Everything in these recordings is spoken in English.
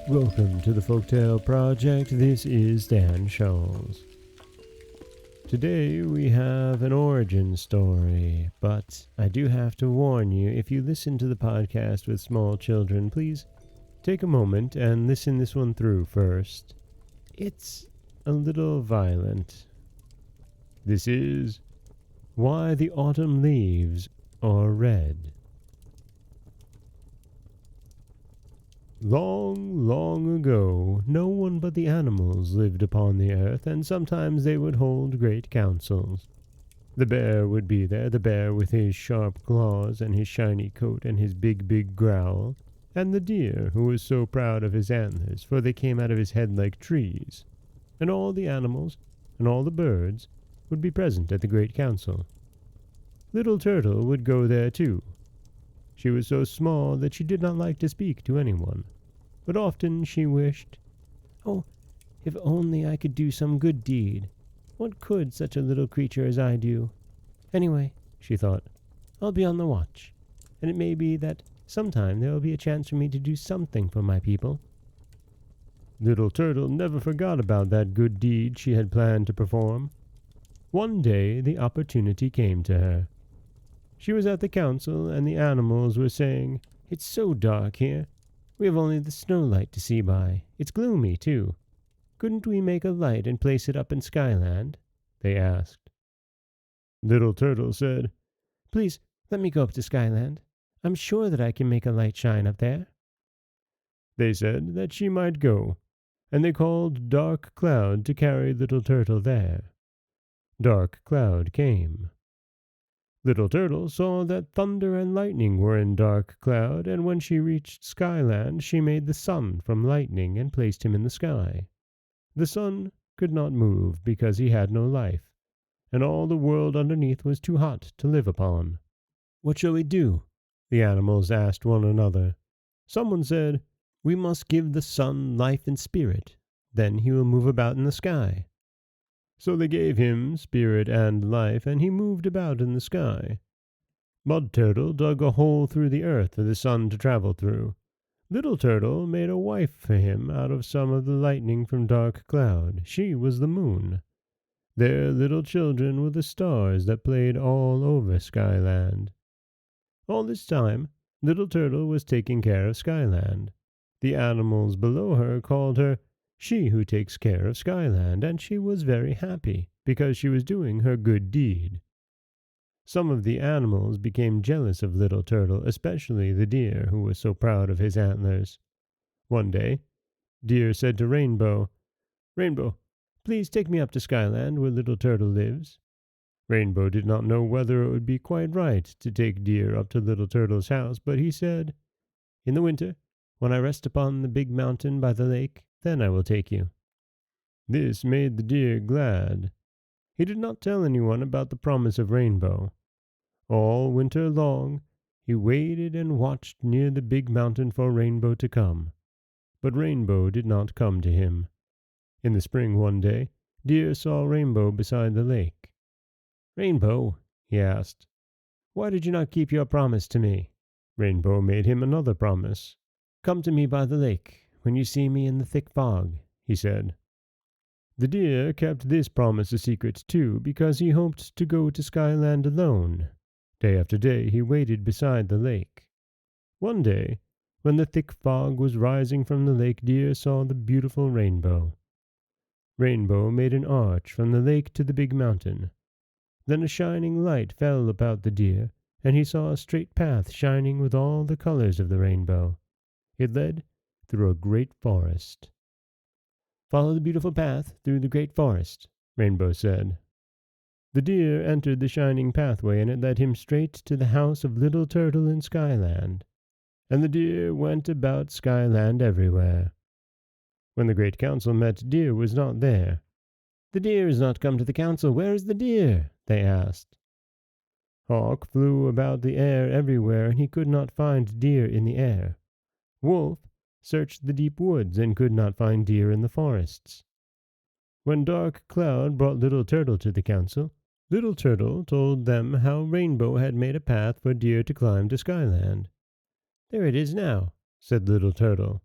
Welcome to the Folktale Project. This is Dan Scholz. Today we have an origin story, but I do have to warn you, if you listen to the podcast with small children, please take a moment and listen this one through first. It's a little violent. This is Why the Autumn Leaves Are Red. Long, long ago, no one but the animals lived upon the earth, and sometimes they would hold great councils. The bear would be there, the bear with his sharp claws and his shiny coat and his big growl, and the deer, who was so proud of his antlers, for they came out of his head like trees. And all the animals and all the birds would be present at the great council. Little Turtle would go there too. She was so small that she did not like to speak to anyone, but often she wished, "Oh, if only I could do some good deed. What could such a little creature as I do? Anyway," she thought, "I'll be on the watch, and it may be that sometime there will be a chance for me to do something for my people." Little Turtle never forgot about that good deed she had planned to perform. One day the opportunity came to her. She was at the council, and the animals were saying, "It's so dark here. We have only the snow light to see by. It's gloomy, too. Couldn't we make a light and place it up in Skyland?" they asked. Little Turtle said, "Please, let me go up to Skyland. I'm sure that I can make a light shine up there." They said that she might go, and they called Dark Cloud to carry Little Turtle there. Dark Cloud came. Little Turtle saw that thunder and lightning were in Dark Cloud, and when she reached Skyland she made the sun from lightning and placed him in the sky. The sun could not move because he had no life, and all the world underneath was too hot to live upon. "What shall we do?" the animals asked one another. Someone said, "We must give the sun life and spirit. Then he will move about in the sky." So they gave him spirit and life, and he moved about in the sky. Mud Turtle dug a hole through the earth for the sun to travel through. Little Turtle made a wife for him out of some of the lightning from Dark Cloud. She was the moon. Their little children were the stars that played all over Skyland. All this time, Little Turtle was taking care of Skyland. The animals below her called her "She who takes care of Skyland," and she was very happy, because she was doing her good deed. Some of the animals became jealous of Little Turtle, especially the deer, who was so proud of his antlers. One day, Deer said to Rainbow, "Rainbow, please take me up to Skyland where Little Turtle lives." Rainbow did not know whether it would be quite right to take Deer up to Little Turtle's house, but he said, "In the winter, when I rest upon the big mountain by the lake, then I will take you." This made the deer glad. He did not tell anyone about the promise of Rainbow. All winter long, he waited and watched near the big mountain for Rainbow to come. But Rainbow did not come to him. In the spring one day, Deer saw Rainbow beside the lake. "Rainbow," he asked, "why did you not keep your promise to me?" Rainbow made him another promise. "Come to me by the lake, when you see me in the thick fog," he said. The deer kept this promise a secret too, because he hoped to go to Skyland alone. Day after day he waited beside the lake. One day, when the thick fog was rising from the lake, Deer saw the beautiful Rainbow. Rainbow made an arch from the lake to the big mountain. Then a shining light fell about the deer, and he saw a straight path shining with all the colors of the rainbow. It led through a great forest. "Follow the beautiful path through the great forest," Rainbow said. The deer entered the shining pathway, and it led him straight to the house of Little Turtle in Skyland. And the deer went about Skyland everywhere. When the great council met, Deer was not there. "The deer is not come to the council. Where is the deer?" they asked. Hawk flew about the air everywhere, and he could not find Deer in the air. Wolf searched the deep woods and could not find Deer in the forests. When Dark Cloud brought Little Turtle to the council, Little Turtle told them how Rainbow had made a path for Deer to climb to Skyland. "There it is now," said Little Turtle.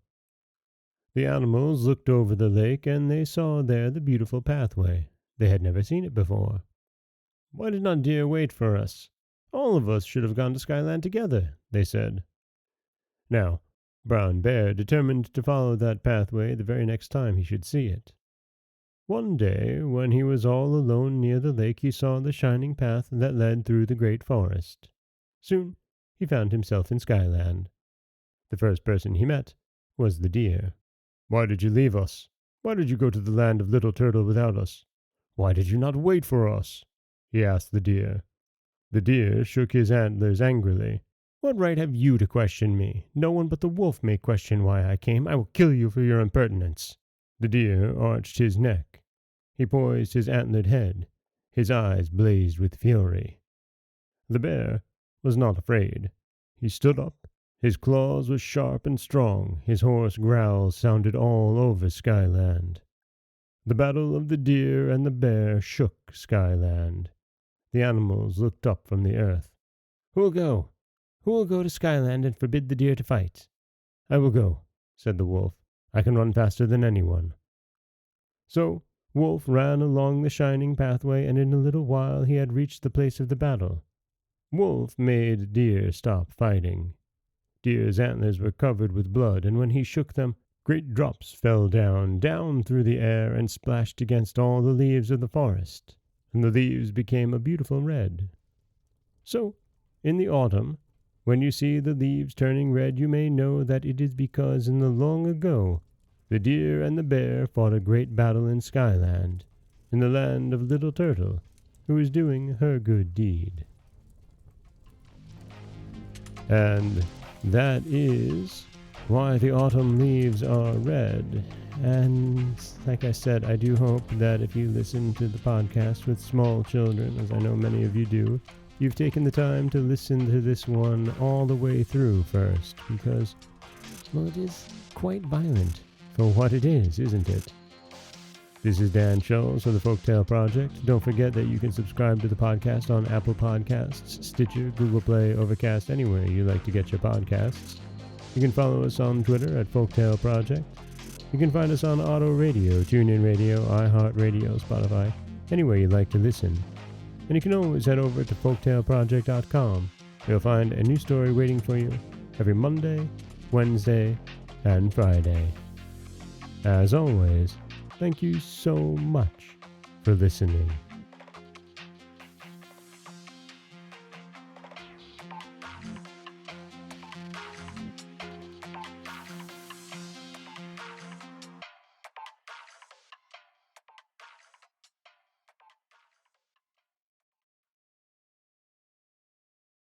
The animals looked over the lake, and they saw there the beautiful pathway. They had never seen it before. "Why did not Deer wait for us? All of us should have gone to Skyland together," they said. Now, Brown Bear determined to follow that pathway the very next time he should see it. One day, when he was all alone near the lake, he saw the shining path that led through the great forest. Soon he found himself in Skyland. The first person he met was the deer. "Why did you leave us? Why did you go to the land of Little Turtle without us? Why did you not wait for us?" he asked the deer. The deer shook his antlers angrily. "What right have you to question me? No one but the wolf may question why I came. I will kill you for your impertinence." The deer arched his neck. He poised his antlered head. His eyes blazed with fury. The bear was not afraid. He stood up. His claws were sharp and strong. His hoarse growls sounded all over Skyland. The battle of the deer and the bear shook Skyland. The animals looked up from the earth. "Who will go? Who will go to Skyland and forbid the deer to fight?" "I will go," said the wolf. "I can run faster than anyone." So Wolf ran along the shining pathway, and in a little while he had reached the place of the battle. Wolf made Deer stop fighting. Deer's antlers were covered with blood, and when he shook them, great drops fell down through the air and splashed against all the leaves of the forest, and the leaves became a beautiful red. So, in the autumn, when you see the leaves turning red, you may know that it is because in the long ago the deer and the bear fought a great battle in Skyland, in the land of Little Turtle, who is doing her good deed. And that is why the autumn leaves are red. And like I said, I do hope that if you listen to the podcast with small children, as I know many of you do, you've taken the time to listen to this one all the way through first, because, well, it is quite violent for what it is, isn't it? This is Dan Scholz of the Folktale Project. Don't forget that you can subscribe to the podcast on Apple Podcasts, Stitcher, Google Play, Overcast, anywhere you like to get your podcasts. You can follow us on Twitter at Folktale Project. You can find us on Auto Radio, TuneIn Radio, iHeartRadio, Spotify, anywhere you like to listen. And you can always head over to folktaleproject.com. You'll find a new story waiting for you every Monday, Wednesday, and Friday. As always, thank you so much for listening.